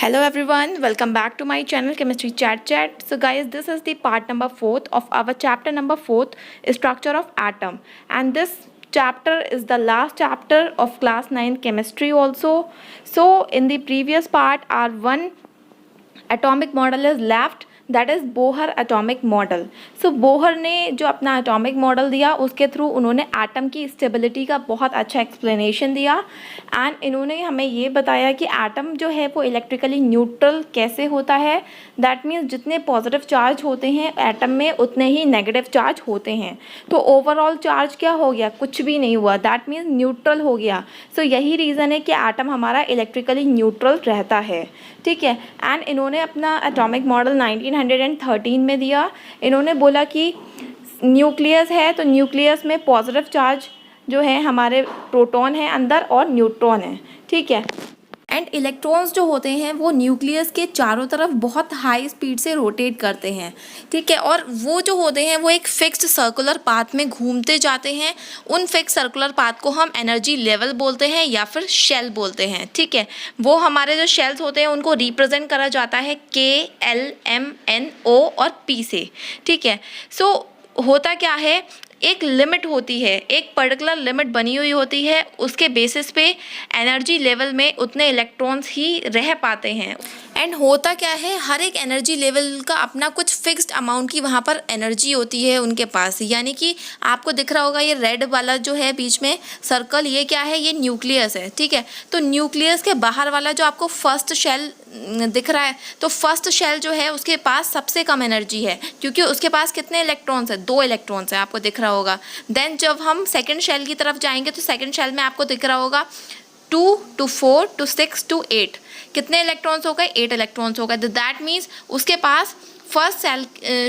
Hello everyone, welcome back to my channel Chemistry Chat Chat. So guys, this is the part number 4th of our chapter number 4th, structure of atom, and this chapter is the last chapter of class 9 chemistry also. So in the previous part our one atomic model is left, that is Bohr atomic model. So Bohr ने जो अपना atomic model दिया उसके through उन्होंने atom की stability का बहुत अच्छा एक्सप्लेनेशन दिया एंड इन्होंने हमें ये बताया कि एटम जो है वो इलेक्ट्रिकली न्यूट्रल कैसे होता है. दैट मीन्स जितने पॉजिटिव चार्ज होते हैं एटम में उतने ही नेगेटिव चार्ज होते हैं. तो ओवरऑल चार्ज क्या हो गया, कुछ भी नहीं हुआ, दैट मीन्स न्यूट्रल हो गया. सो यही रीज़न है कि एटम हमारा इलेक्ट्रिकली न्यूट्रल रहता है. ठीक है. एंड इन्होंने अपना एटॉमिक मॉडल 1913 में दिया. इन्होंने बोला कि न्यूक्लियस है तो न्यूक्लियस में पॉजिटिव चार्ज जो है हमारे प्रोटॉन है अंदर और न्यूट्रॉन है. ठीक है. एंड इलेक्ट्रॉन्स जो होते हैं वो न्यूक्लियस के चारों तरफ बहुत हाई स्पीड से रोटेट करते हैं. ठीक है. और वो जो होते हैं वो एक फिक्स्ड सर्कुलर पाथ में घूमते जाते हैं. उन फिक्स सर्कुलर पाथ को हम एनर्जी लेवल बोलते हैं या फिर शेल बोलते हैं. ठीक है. वो हमारे जो शेल्स होते हैं उनको रिप्रेजेंट करा जाता है KLMNO और P से. ठीक है. सो होता क्या है, एक लिमिट होती है, एक पर्टिकुलर लिमिट बनी हुई होती है, उसके बेसिस पे एनर्जी लेवल में उतने इलेक्ट्रॉन्स ही रह पाते हैं. एंड होता क्या है, हर एक एनर्जी लेवल का अपना कुछ फिक्स्ड अमाउंट की वहाँ पर एनर्जी होती है उनके पास. यानी कि आपको दिख रहा होगा ये रेड वाला जो है बीच में सर्कल, ये क्या है, ये न्यूक्लियस है. ठीक है. तो न्यूक्लियस के बाहर वाला जो आपको फर्स्ट शेल दिख रहा है, तो फर्स्ट शेल जो है उसके पास सबसे कम एनर्जी है क्योंकि उसके पास कितने इलेक्ट्रॉन्स है, 2 इलेक्ट्रॉन्स है, आपको दिख रहा होगा. देन जब हम सेकंड शेल की तरफ जाएंगे तो सेकंड शेल में आपको दिख रहा होगा 2 to 4 to 6 to 8. कितने इलेक्ट्रॉन्स हो गए, 8 इलेक्ट्रॉन्स हो गए. दैट मीन्स उसके पास फर्स्ट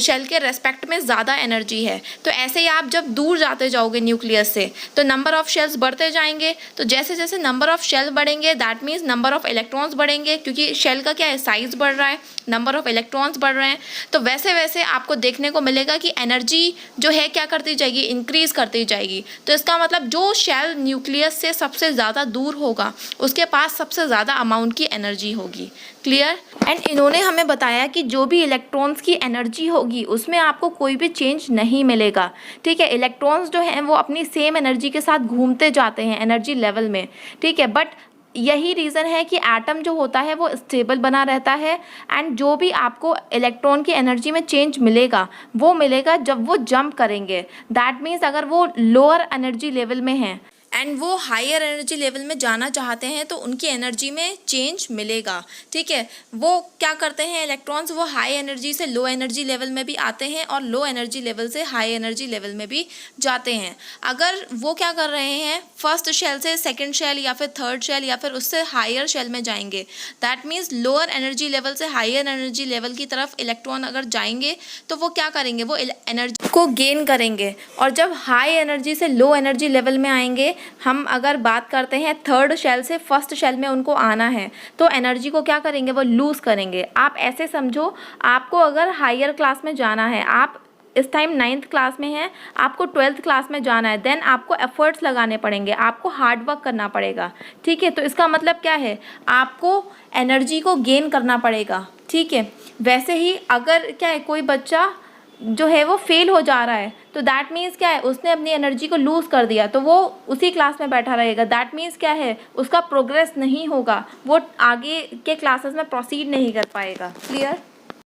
शेल के रेस्पेक्ट में ज़्यादा एनर्जी है. तो ऐसे ही आप जब दूर जाते जाओगे न्यूक्लियस से तो नंबर ऑफ़ शेल्स बढ़ते जाएंगे. तो जैसे जैसे नंबर ऑफ़ शेल बढ़ेंगे that means number of electrons बढ़ेंगे क्योंकि शेल का क्या है, साइज़ बढ़ रहा है, नंबर ऑफ़ इलेक्ट्रॉन्स बढ़ रहे हैं. तो वैसे वैसे आपको देखने को मिलेगा कि एनर्जी जो है क्या करती जाएगी, इंक्रीज़ करती जाएगी. तो इसका मतलब जो शेल न्यूक्लियस से सबसे ज़्यादा दूर होगा उसके पास सबसे ज़्यादा अमाउंट की एनर्जी होगी. क्लियर. एंड इन्होंने हमें बताया कि जो भी इलेक्ट्रॉन्स की एनर्जी होगी उसमें आपको कोई भी चेंज नहीं मिलेगा. ठीक है. इलेक्ट्रॉन्स जो हैं वो अपनी सेम एनर्जी के साथ घूमते जाते हैं एनर्जी लेवल में. ठीक है. बट यही रीज़न है कि एटम जो होता है वो स्टेबल बना रहता है. एंड जो भी आपको इलेक्ट्रॉन की एनर्जी में चेंज मिलेगा वो मिलेगा जब वो जंप करेंगे. दैट मीन्स अगर वो लोअर एनर्जी लेवल में हैं एंड वो हायर एनर्जी लेवल में जाना चाहते हैं तो उनकी एनर्जी में चेंज मिलेगा. ठीक है. वो क्या करते हैं इलेक्ट्रॉन्स, वो हाई एनर्जी से लो एनर्जी लेवल में भी आते हैं और लो एनर्जी लेवल से हाई एनर्जी लेवल में भी जाते हैं. अगर वो क्या कर रहे हैं, फर्स्ट शेल से सेकंड शेल या फिर थर्ड शेल या फिर उससे हायर शेल में जाएंगे, that means lower energy level से हायर एनर्जी लेवल की तरफ इलेक्ट्रॉन अगर जाएंगे तो वो क्या करेंगे, वो एनर्जी को गेन करेंगे. और जब हाई एनर्जी से लो एनर्जी लेवल में आएंगे, हम अगर बात करते हैं थर्ड शेल से फर्स्ट शेल में उनको आना है तो एनर्जी को क्या करेंगे, वो लूज़ करेंगे. आप ऐसे समझो, आपको अगर हायर क्लास में जाना है, आप इस टाइम 9th क्लास में हैं, आपको 12th क्लास में जाना है, देन आपको एफर्ट्स लगाने पड़ेंगे, आपको हार्ड वर्क करना पड़ेगा. ठीक है. तो इसका मतलब क्या है, आपको एनर्जी को गेन करना पड़ेगा. ठीक है. वैसे ही अगर क्या है, कोई बच्चा जो है वो फेल हो जा रहा है तो दैट मीन्स क्या है, उसने अपनी एनर्जी को लूज़ कर दिया तो वो उसी क्लास में बैठा रहेगा. दैट मीन्स क्या है, उसका प्रोग्रेस नहीं होगा, वो आगे के क्लासेस में प्रोसीड नहीं कर पाएगा. Clear.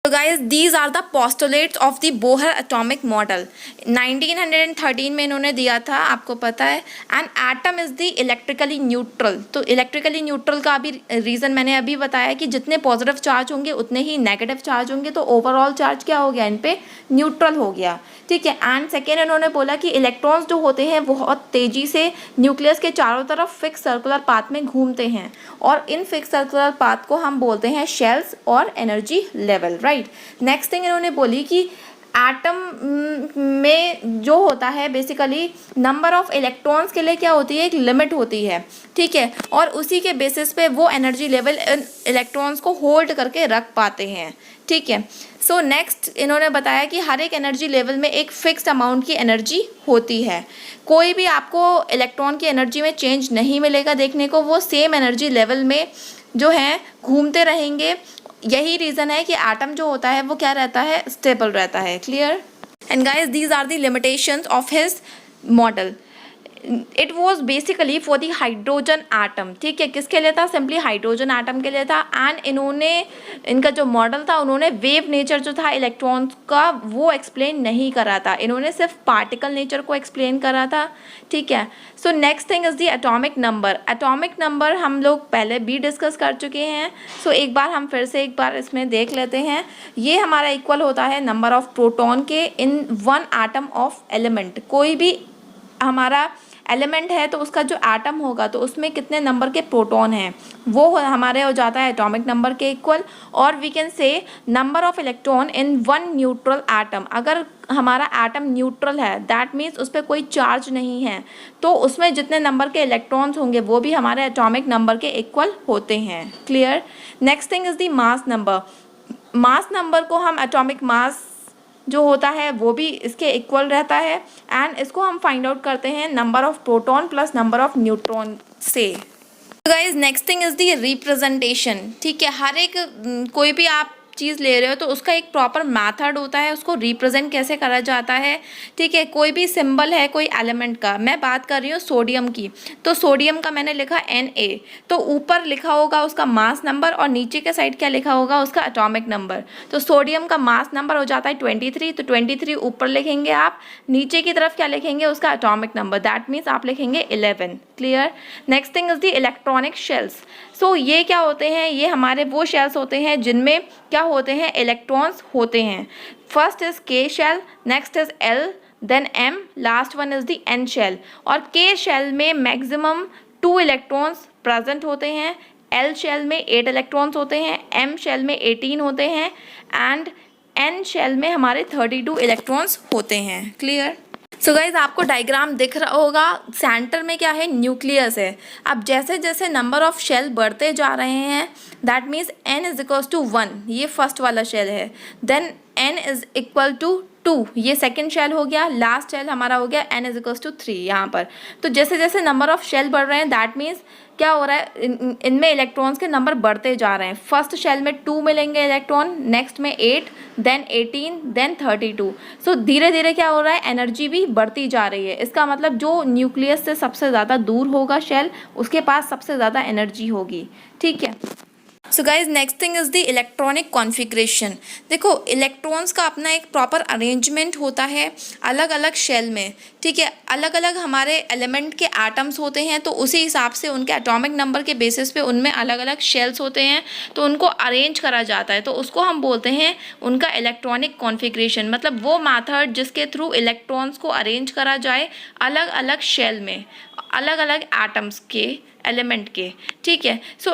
So guys, these are the postulates of the Bohr atomic model. 1913 में इन्होंने दिया था, आपको पता है. And atom is the electrically neutral. तो इलेक्ट्रिकली न्यूट्रल का भी रीज़न मैंने अभी बताया कि जितने पॉजिटिव चार्ज होंगे उतने ही नेगेटिव चार्ज होंगे. तो ओवरऑल चार्ज क्या हो गया, इन पे न्यूट्रल हो गया. ठीक है. एंड सेकेंड इन्होंने बोला कि इलेक्ट्रॉन्स जो होते हैं बहुत तेज़ी से न्यूक्लियस के चारों तरफ फिक्स सर्कुलर पाथ में घूमते हैं और इन फिक्स सर्कुलर पाथ को हम बोलते हैं शेल्स और energy level. Right. Next thing इन्होंने बोली कि एटम में जो होता है बेसिकली नंबर ऑफ इलेक्ट्रॉन्स के लिए क्या होती है, एक लिमिट होती है. ठीक है. और उसी के बेसिस पे वो एनर्जी लेवल इलेक्ट्रॉन्स को होल्ड करके रख पाते हैं. ठीक है. सो नेक्स्ट इन्होंने बताया कि हर एक एनर्जी लेवल में एक फिक्स्ड अमाउंट की एनर्जी होती है. कोई भी आपको इलेक्ट्रॉन की एनर्जी में चेंज नहीं मिलेगा देखने को, वो सेम एनर्जी लेवल में जो हैं घूमते रहेंगे। यही रीज़न है कि एटम जो होता है वो क्या रहता है, स्टेबल रहता है। Clear? And guys these are the limitations of his model. It was basically for the hydrogen atom. ठीक है, किसके लिए था? सिंपली हाइड्रोजन आटम के लिए था। एंड इन्होंने, इनका जो मॉडल था, उन्होंने वेव नेचर जो था इलेक्ट्रॉन्स का वो एक्सप्लेन नहीं करा था, इन्होंने सिर्फ पार्टिकल नेचर को एक्सप्लेन करा था। ठीक है, so next thing is the atomic number. Atomic number हम लोग पहले भी डिस्कस कर चुके हैं, सो एक बार हम फिर से एक बार इसमें देख लेते हैं। ये हमारा इक्वल होता है नंबर ऑफ प्रोटॉन के in one atom of element. कोई भी हमारा एलिमेंट है तो उसका जो एटम होगा तो उसमें कितने नंबर के प्रोटॉन हैं वो हमारे हो जाता है एटॉमिक नंबर के इक्वल। और we can say number of electron in one neutral atom. अगर हमारा एटम न्यूट्रल है दैट मीन्स उस पर कोई चार्ज नहीं है, तो उसमें जितने नंबर के इलेक्ट्रॉन्स होंगे वो भी हमारे एटॉमिक नंबर के इक्वल होते हैं। Clear? Next thing is the mass number. Mass number को हम एटॉमिक मास जो होता है वो भी इसके इक्वल रहता है। एंड इसको हम फाइंड आउट करते हैं number of proton plus number of neutron से। Guys next thing is the representation. ठीक है, हर एक कोई भी आप चीज़ ले रहे हो तो उसका एक प्रॉपर मेथड होता है, उसको रिप्रेजेंट कैसे करा जाता है। ठीक है, कोई भी सिंबल है कोई एलिमेंट का, मैं बात कर रही हूँ सोडियम की, तो सोडियम का मैंने लिखा Na, तो ऊपर लिखा होगा उसका मास नंबर और नीचे के साइड क्या लिखा होगा, उसका एटॉमिक नंबर। तो सोडियम का मास नंबर हो जाता है 23, तो 23 ऊपर लिखेंगे आप, नीचे की तरफ क्या लिखेंगे, उसका एटॉमिक नंबर, दैट मीन्स आप लिखेंगे 11। Clear? Next thing is the electronic shells. So ये क्या होते हैं, ये हमारे वो शेल्स होते हैं जिनमें क्या होते हैं, इलेक्ट्रॉन्स होते हैं। First is K shell, next is L, then M, last one is the N shell. और के शेल में मैक्सिमम 2 इलेक्ट्रॉन्स प्रेजेंट होते हैं, एल शेल में 8 इलेक्ट्रॉन्स होते हैं, एम शेल में 18 होते हैं एंड एन शेल में हमारे 32 इलेक्ट्रॉन्स होते हैं। क्लियर? सो गाइज आपको डायग्राम दिख रहा होगा, सेंटर में क्या है, न्यूक्लियस है। अब जैसे जैसे नंबर ऑफ शेल बढ़ते जा रहे हैं that means n is equal to 1, ये फर्स्ट वाला शेल है, then n is equal to 2, ये सेकेंड शेल हो गया, लास्ट शेल हमारा हो गया n इज इक्वल टू 3 यहाँ पर। तो जैसे जैसे नंबर ऑफ शेल बढ़ रहे हैं दैट मीन्स क्या हो रहा है, इनमें इलेक्ट्रॉन्स के नंबर बढ़ते जा रहे हैं। फर्स्ट शेल में 2 मिलेंगे इलेक्ट्रॉन, नेक्स्ट में 8, देन 18, देन 32। सो धीरे धीरे क्या हो रहा है, एनर्जी भी बढ़ती जा रही है। इसका मतलब जो न्यूक्लियस से सबसे ज़्यादा दूर होगा शेल, उसके पास सबसे ज़्यादा एनर्जी होगी। ठीक है, so guys next thing is the electronic configuration. देखो इलेक्ट्रॉन्स का अपना एक प्रॉपर अरेंजमेंट होता है अलग अलग शेल में। ठीक है, अलग अलग हमारे एलिमेंट के एटम्स होते हैं तो उसी हिसाब से उनके एटॉमिक नंबर के बेसिस पे उनमें अलग अलग शेल्स होते हैं, तो उनको अरेंज करा जाता है, तो उसको हम बोलते हैं उनका इलेक्ट्रॉनिक कॉन्फ़िगरेशन। मतलब वो मैथड जिसके थ्रू इलेक्ट्रॉन्स को अरेंज करा जाए अलग अलग शेल में, अलग अलग एटम्स के एलिमेंट के। ठीक है, सो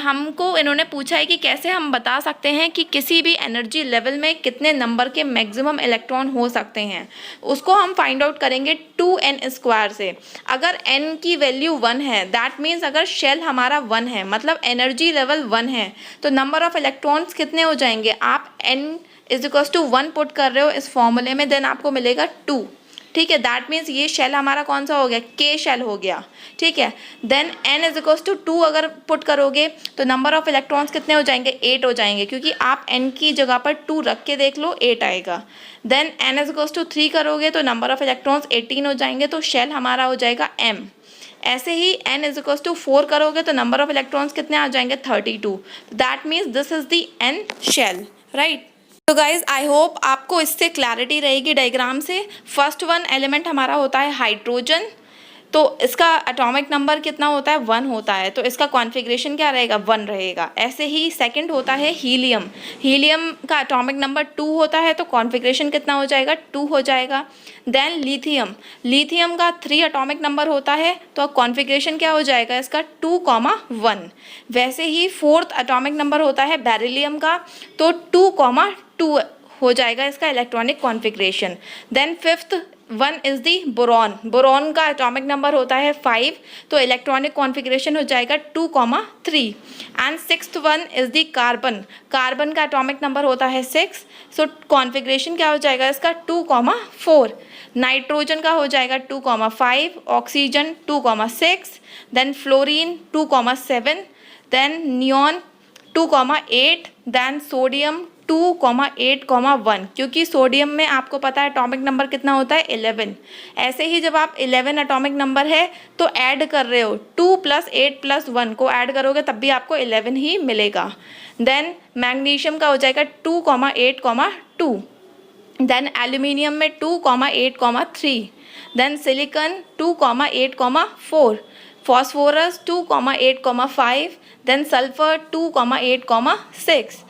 हमको इन्होंने पूछा है कि कैसे हम बता सकते हैं कि किसी भी एनर्जी लेवल में कितने नंबर के मैक्सिमम इलेक्ट्रॉन हो सकते हैं। उसको हम फाइंड आउट करेंगे 2n² से। अगर n की वैल्यू 1 है दैट मीन्स अगर शेल हमारा 1 है मतलब एनर्जी लेवल 1 है, तो नंबर ऑफ इलेक्ट्रॉन्स कितने हो जाएंगे, आप n is equal to 1 put कर रहे हो इस फॉर्मूले में, देन आपको मिलेगा 2। ठीक है, दैट मीन्स ये शेल हमारा कौन सा हो गया, के शेल हो गया। ठीक है, then n is equal to 2 अगर पुट करोगे तो नंबर ऑफ इलेक्ट्रॉन्स कितने हो जाएंगे, 8 हो जाएंगे, क्योंकि आप n की जगह पर 2 रख के देख लो 8 आएगा। Then n is equal to 3 करोगे तो नंबर ऑफ इलेक्ट्रॉन्स 18 हो जाएंगे, तो शेल हमारा हो जाएगा m। ऐसे ही n इज इक्वल टू 4 करोगे तो नंबर ऑफ इलेक्ट्रॉन्स कितने आ जाएंगे, 32। That means this is the n shell, right. तो गाइज आई होप आपको इससे क्लैरिटी रहेगी डायग्राम से। फर्स्ट वन एलिमेंट हमारा होता है हाइड्रोजन, तो इसका एटॉमिक नंबर कितना होता है, 1 होता है, तो इसका कॉन्फ़िगरेशन क्या रहेगा, 1 रहेगा। ऐसे ही सेकंड होता है हीलियम, हीलियम का एटॉमिक नंबर 2 होता है, तो कॉन्फ़िगरेशन कितना हो जाएगा, 2 हो जाएगा। देन लिथियम, लिथियम का 3 एटॉमिक नंबर होता है, तो कॉन्फ़िगरेशन क्या हो जाएगा इसका, 2,1। वैसे ही फोर्थ एटॉमिक नंबर होता है बेरिलियम का, तो 2,2 हो जाएगा इसका electronic configuration. Then fifth one is the boron, boron का एटॉमिक नंबर होता है 5, तो इलेक्ट्रॉनिक कॉन्फ़िगरेशन हो जाएगा 2,3। And sixth one is the carbon, carbon का एटॉमिक नंबर होता है 6, सो कॉन्फ़िगरेशन क्या हो जाएगा इसका, 2,4। नाइट्रोजन का हो जाएगा 2,5, oxygen 2,6, then fluorine 2,7, then neon 2,8, then sodium 2,8,1, क्योंकि सोडियम में आपको पता है एटॉमिक नंबर कितना होता है 11। ऐसे ही जब आप 11 एटॉमिक नंबर है तो ऐड कर रहे हो 2 + 8 + 1 को ऐड करोगे तब भी आपको 11 ही मिलेगा। देन मैग्नीशियम का हो जाएगा 2,8,2, देन एल्यूमिनियम में 2,8,3, then silicon 2,8,4, phosphorus 2,8,5, then sulphur 2,8,6,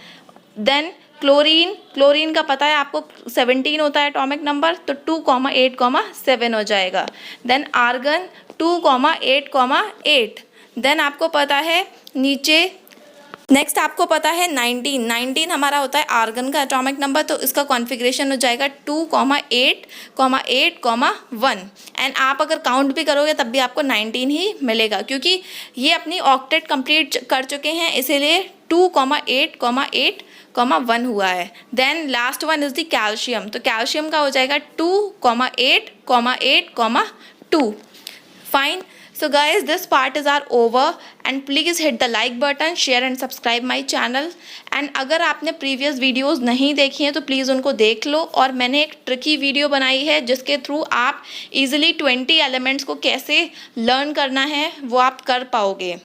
then chlorine का पता है आपको 17 होता है एटॉमिक नंबर, तो 2,8,7 हो जाएगा। देन आर्गन 2,8,8, देन आपको पता है नीचे नेक्स्ट आपको पता है 19 हमारा होता है आर्गन का एटॉमिक नंबर, तो इसका कॉन्फ़िगरेशन हो जाएगा 2,8,1, एंड आप अगर काउंट भी करोगे तब भी आपको 19 ही मिलेगा, क्योंकि ये अपनी ऑक्टेट कंप्लीट कर चुके हैं, इसीलिए 2,8,1 हुआ है। Then last one is the calcium, तो कैल्शियम का हो जाएगा 2,8,8,2। Fine. So guys, this part is our over and please hit the like button, share and subscribe my channel। and अगर आपने previous videos नहीं देखी हैं तो प्लीज़ उनको देख लो, और मैंने एक ट्रिकी वीडियो बनाई है जिसके थ्रू आप easily 20 elements को कैसे लर्न करना है वो आप कर पाओगे।